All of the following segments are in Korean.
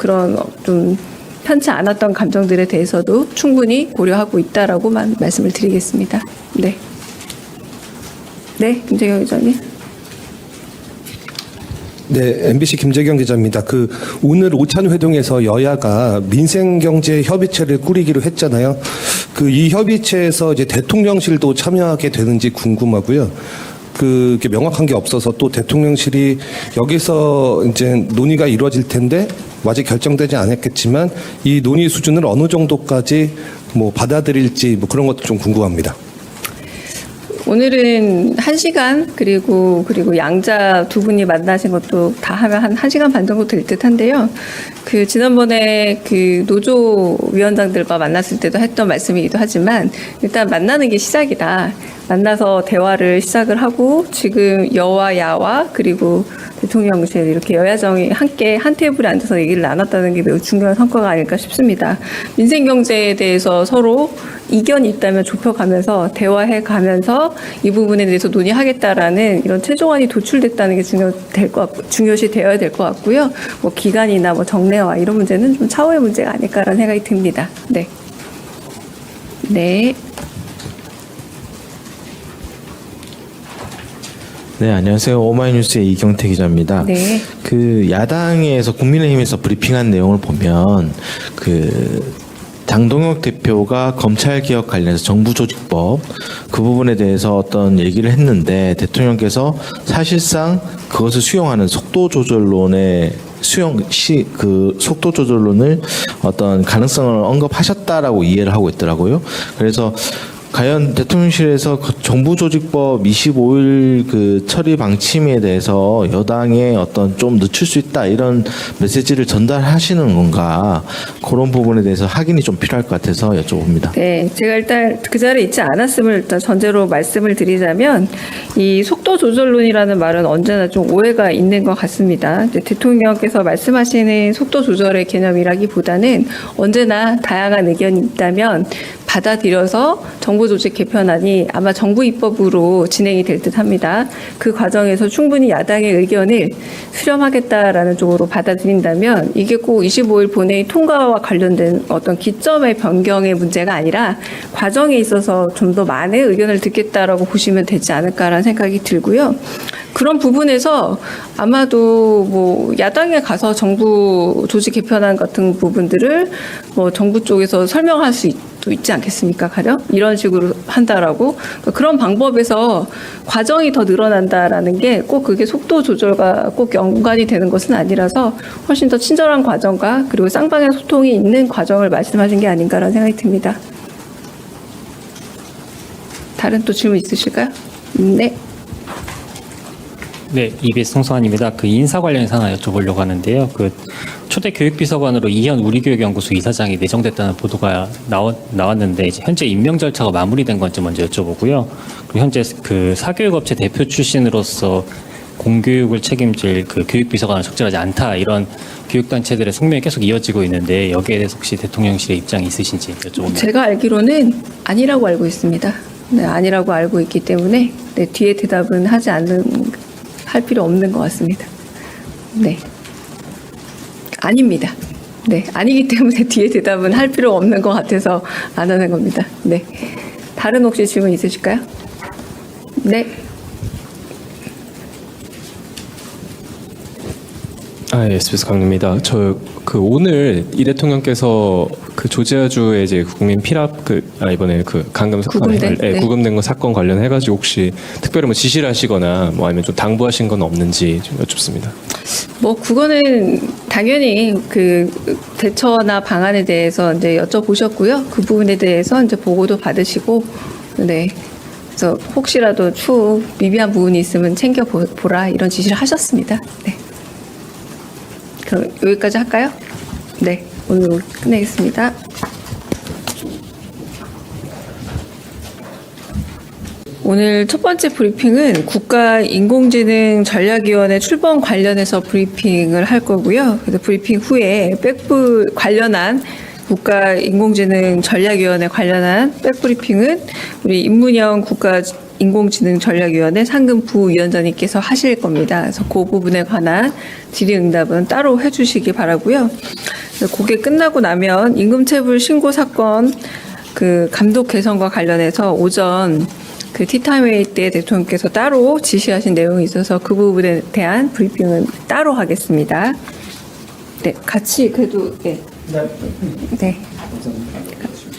그런 좀 편치 않았던 감정들에 대해서도 충분히 고려하고 있다라고만 말씀을 드리겠습니다. 네. 네, 김재경 기자님. 네, MBC 김재경 기자입니다. 오늘 오찬 회동에서 여야가 민생경제협의체를 꾸리기로 했잖아요. 이 협의체에서 이제 대통령실도 참여하게 되는지 궁금하고요. 그게 명확한 게 없어서 또 대통령실이 여기서 이제 논의가 이루어질 텐데 아직 결정되지 않았겠지만 이 논의 수준을 어느 정도까지 받아들일지 그런 것도 좀 궁금합니다. 오늘은 1시간 그리고 양자 두 분이 만나신 것도 다 하면 한 1시간 반 정도 될 듯한데요. 지난번에 노조 위원장들과 만났을 때도 했던 말씀이기도 하지만 일단 만나는 게 시작이다. 만나서 대화를 시작을 하고 지금 여와 야와 그리고 대통령실 이렇게 여야정이 함께 한 테이블에 앉아서 얘기를 나눴다는 게 매우 중요한 성과가 아닐까 싶습니다. 민생경제에 대해서 서로 이견이 있다면 좁혀가면서 대화해가면서 이 부분에 대해서 논의하겠다라는 이런 최종안이 도출됐다는 게 중요시 되어야 될 것 같고요. 기간이나 정례화 이런 문제는 좀 차후의 문제가 아닐까라는 생각이 듭니다. 네. 네. 네, 안녕하세요. 오마이뉴스의 이경태 기자입니다. 네. 야당에서 국민의힘에서 브리핑한 내용을 보면 장동혁 대표가 검찰개혁 관련해서 정부조직법 그 부분에 대해서 어떤 얘기를 했는데 대통령께서 사실상 그것을 수용하는 속도조절론의 속도조절론을 어떤 가능성을 언급하셨다라고 이해를 하고 있더라고요. 그래서 과연 대통령실에서 정부조직법 25일 처리 방침에 대해서 여당에 어떤 좀 늦출 수 있다 이런 메시지를 전달하시는 건가 그런 부분에 대해서 확인이 좀 필요할 것 같아서 여쭤봅니다. 네, 제가 일단 그 자리에 있지 않았음을 일단 전제로 말씀을 드리자면 이 속도 조절론이라는 말은 언제나 좀 오해가 있는 것 같습니다. 대통령께서 말씀하시는 속도 조절의 개념이라기보다는 언제나 다양한 의견이 있다면 받아들여서 정부조직 개편안이 아마 정부 입법으로 진행이 될 듯합니다. 그 과정에서 충분히 야당의 의견을 수렴하겠다라는 쪽으로 받아들인다면 이게 꼭 25일 본회의 통과와 관련된 어떤 기점의 변경의 문제가 아니라 과정에 있어서 좀 더 많은 의견을 듣겠다라고 보시면 되지 않을까라는 생각이 들고요. 그런 부분에서 아마도 야당에 가서 정부 조직 개편안 같은 부분들을 정부 쪽에서 설명할 수 있지 않겠습니까? 가령 이런 식으로 한다라고 그런 방법에서 과정이 더 늘어난다라는 게 꼭 그게 속도 조절과 꼭 연관이 되는 것은 아니라서 훨씬 더 친절한 과정과 그리고 쌍방향 소통이 있는 과정을 말씀하신 게 아닌가라는 생각이 듭니다. 다른 또 질문 있으실까요? 네. 네, EBS 송성환입니다. 인사 관련해서 하나 여쭤보려고 하는데요. 초대 교육비서관으로 이현 우리교육연구소 이사장이 내정됐다는 보도가 나왔는데 이제 현재 임명 절차가 마무리된 건지 먼저 여쭤보고요. 그리고 현재 사교육업체 대표 출신으로서 공교육을 책임질 교육비서관은 적절하지 않다 이런 교육단체들의 성명이 계속 이어지고 있는데 여기에 대해서 혹시 대통령실의 입장이 있으신지 여쭤봅니다. 제가 알기로는 아니라고 알고 있습니다. 네, 아니라고 알고 있기 때문에 뒤에 대답은 할 필요 없는 것 같습니다. 네. 아닙니다. 네. 아니기 때문에 뒤에 대답은 할 필요 없는 것 같아서 안 하는 겁니다. 네. 다른 혹시 질문 있으실까요? 네. SBS 강루입니다. 오늘 이 대통령께서 조지아주의 이제 국민 피랍 이번에 구금된 거 사건 관련해가지고 혹시 특별히 지시를 하시거나 아니면 좀 당부하신 건 없는지 좀 여쭙습니다. 그거는 당연히 대처나 방안에 대해서 이제 여쭤보셨고요. 그 부분에 대해서 이제 보고도 받으시고, 네. 그래서 혹시라도 추후 미비한 부분이 있으면 챙겨보라 이런 지시를 하셨습니다. 네. 그럼 여기까지 할까요? 네, 오늘 끝내겠습니다. 오늘 첫 번째 브리핑은 국가인공지능전략위원회 출범 관련해서 브리핑을 할 거고요. 그래서 브리핑 후에 백브 관련한 국가인공지능전략위원회 관련한 백브리핑은 우리 임문영 인공지능전략위원회 상금 부위원장님께서 하실 겁니다. 그래서 그 부분에 관한 질의응답은 따로 해주시기 바라고요. 그게 끝나고 나면 임금체불 신고 사건 그 감독 개선과 관련해서 오전 그 티타임 회의 때 대통령께서 따로 지시하신 내용이 있어서 그 부분에 대한 브리핑은 따로 하겠습니다. 네, 같이 그래도 네.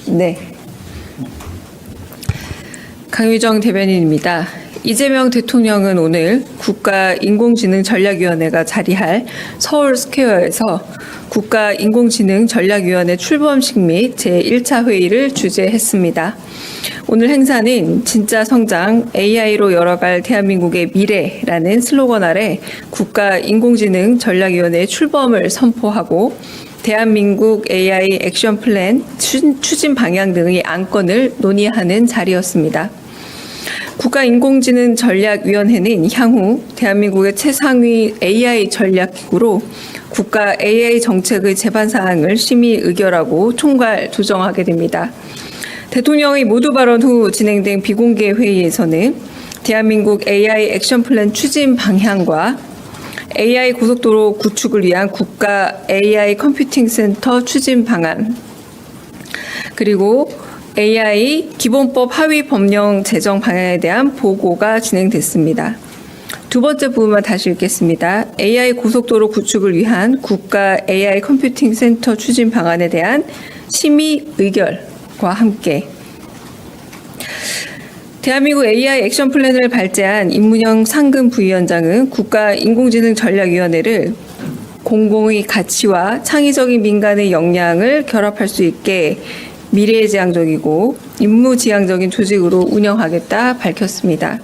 네. 강유정 대변인입니다. 이재명 대통령은 오늘 국가인공지능전략위원회가 자리할 서울 스퀘어에서 국가인공지능전략위원회 출범식 및 제1차 회의를 주재했습니다. 오늘 행사는 진짜 성장, AI로 열어갈 대한민국의 미래라는 슬로건 아래 국가인공지능전략위원회 출범을 선포하고 대한민국 AI 액션 플랜 추진 방향 등의 안건을 논의하는 자리였습니다. 국가인공지능전략위원회는 향후 대한민국의 최상위 AI 전략기구로 국가 AI 정책의 제반 사항을 심의 의결하고 총괄 조정하게 됩니다. 대통령의 모두 발언 후 진행된 비공개 회의에서는 대한민국 AI 액션 플랜 추진 방향과 AI 고속도로 구축을 위한 국가 AI 컴퓨팅 센터 추진 방안, 그리고 AI 기본법 하위 법령 제정 방향에 대한 보고가 진행됐습니다. 두 번째 부분만 다시 읽겠습니다. AI 고속도로 구축을 위한 국가 AI 컴퓨팅 센터 추진 방안에 대한 심의 의결과 함께 대한민국 AI 액션 플랜을 발제한 임문영 상금 부위원장은 국가인공지능전략위원회를 공공의 가치와 창의적인 민간의 역량을 결합할 수 있게 미래지향적이고 임무지향적인 조직으로 운영하겠다 밝혔습니다.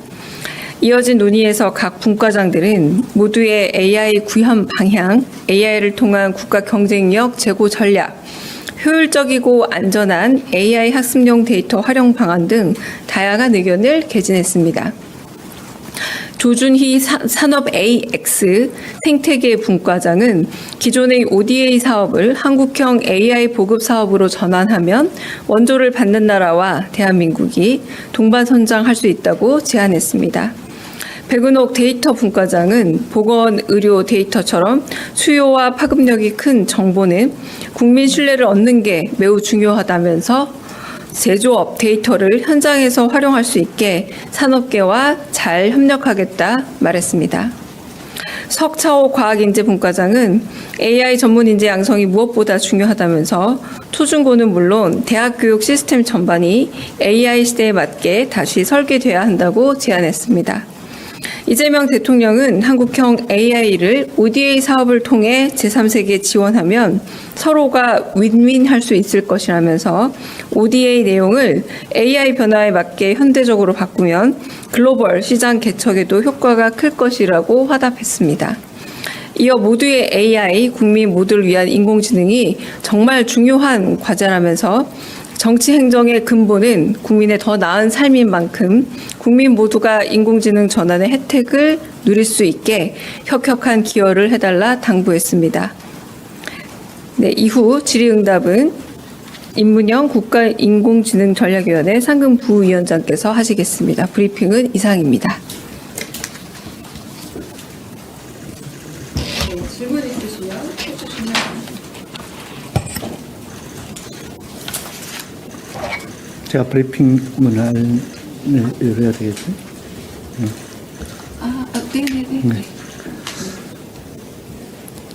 이어진 논의에서 각 분과장들은 모두의 AI 구현 방향, AI를 통한 국가 경쟁력 제고 전략, 효율적이고 안전한 AI 학습용 데이터 활용 방안 등 다양한 의견을 개진했습니다. 조준희 산업 AX 생태계 분과장은 기존의 ODA 사업을 한국형 AI 보급 사업으로 전환하면 원조를 받는 나라와 대한민국이 동반선장할 수 있다고 제안했습니다. 백은옥 데이터 분과장은 보건 의료 데이터처럼 수요와 파급력이 큰 정보는 국민 신뢰를 얻는 게 매우 중요하다면서 제조업 데이터를 현장에서 활용할 수 있게 산업계와 잘 협력하겠다 말했습니다. 석차호 과학인재분과장은 AI 전문 인재 양성이 무엇보다 중요하다면서 초중고는 물론 대학교육 시스템 전반이 AI 시대에 맞게 다시 설계돼야 한다고 제안했습니다. 이재명 대통령은 한국형 AI를 ODA 사업을 통해 제3세계에 지원하면 서로가 윈윈할 수 있을 것이라면서 ODA 내용을 AI 변화에 맞게 현대적으로 바꾸면 글로벌 시장 개척에도 효과가 클 것이라고 화답했습니다. 이어 모두의 AI, 국민 모두를 위한 인공지능이 정말 중요한 과제라면서 정치 행정의 근본은 국민의 더 나은 삶인 만큼 국민 모두가 인공지능 전환의 혜택을 누릴 수 있게 혁혁한 기여를 해달라 당부했습니다. 네, 이후 질의응답은 임문영 국가인공지능전략위원회 상금 부위원장께서 하시겠습니다. 브리핑은 이상입니다. 네, 질문 있으시면 해주시면. 제가 브리핑 문안을 읽어야 되겠죠? 네네네.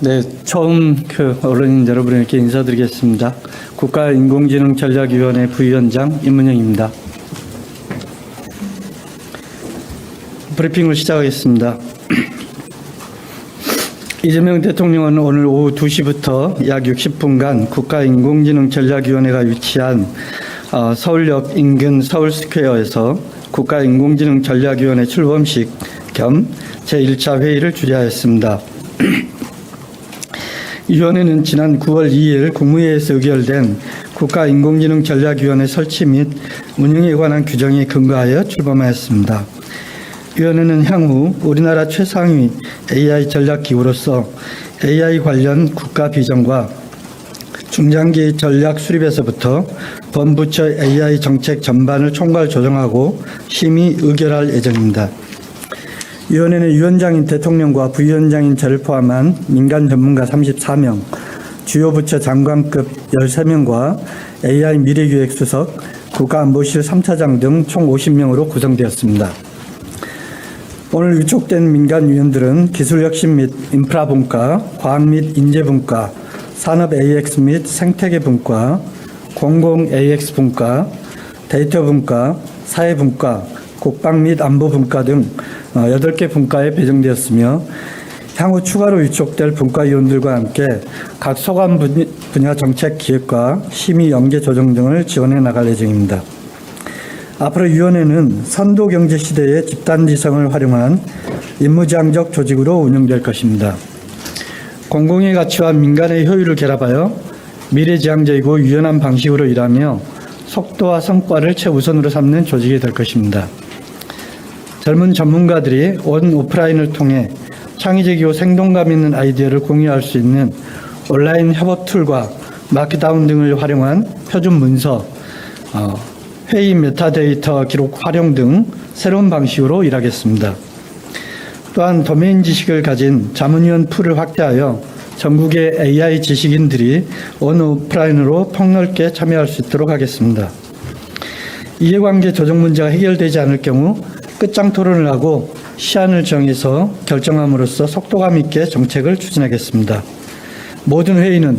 네, 처음 언론인 여러분에게 인사드리겠습니다. 국가인공지능전략위원회 부위원장 임문영입니다. 브리핑을 시작하겠습니다. 이재명 대통령은 오늘 오후 2시부터 약 60분간 국가인공지능전략위원회가 위치한 서울역 인근 서울스퀘어에서 국가인공지능전략위원회 출범식 겸 제1차 회의를 주재하였습니다. 이 위원회는 지난 9월 2일 국무회의에서 의결된 국가인공지능전략위원회 설치 및 운영에 관한 규정에 근거하여 출범하였습니다. 위원회는 향후 우리나라 최상위 AI 전략기구로서 AI 관련 국가 비전과 중장기 전략 수립에서부터 범부처 AI 정책 전반을 총괄 조정하고 심의 의결할 예정입니다. 위원회는 위원장인 대통령과 부위원장인 저를 포함한 민간 전문가 34명, 주요 부처 장관급 13명과 AI 미래기획수석, 국가안보실 3차장 등 총 50명으로 구성되었습니다. 오늘 위촉된 민간 위원들은 기술혁신 및 인프라 분과, 과학 및 인재 분과, 산업 AX 및 생태계 분과, 공공 AX 분과, 데이터 분과, 사회 분과, 국방 및 안보 분과 등 8개 분과에 배정되었으며 향후 추가로 위촉될 분과위원들과 함께 각 소관 분야 정책 기획과 심의 연계 조정 등을 지원해 나갈 예정입니다. 앞으로 위원회는 선도경제 시대의 집단지성을 활용한 임무지향적 조직으로 운영될 것입니다. 공공의 가치와 민간의 효율을 결합하여 미래지향적이고 유연한 방식으로 일하며 속도와 성과를 최우선으로 삼는 조직이 될 것입니다. 젊은 전문가들이 온 오프라인을 통해 창의적이고 생동감 있는 아이디어를 공유할 수 있는 온라인 협업 툴과 마크다운 등을 활용한 표준 문서, 회의 메타데이터 기록 활용 등 새로운 방식으로 일하겠습니다. 또한 도메인 지식을 가진 자문위원 풀을 확대하여 전국의 AI 지식인들이 온 오프라인으로 폭넓게 참여할 수 있도록 하겠습니다. 이해관계 조정 문제가 해결되지 않을 경우 끝장 토론을 하고 시한을 정해서 결정함으로써 속도감 있게 정책을 추진하겠습니다. 모든 회의는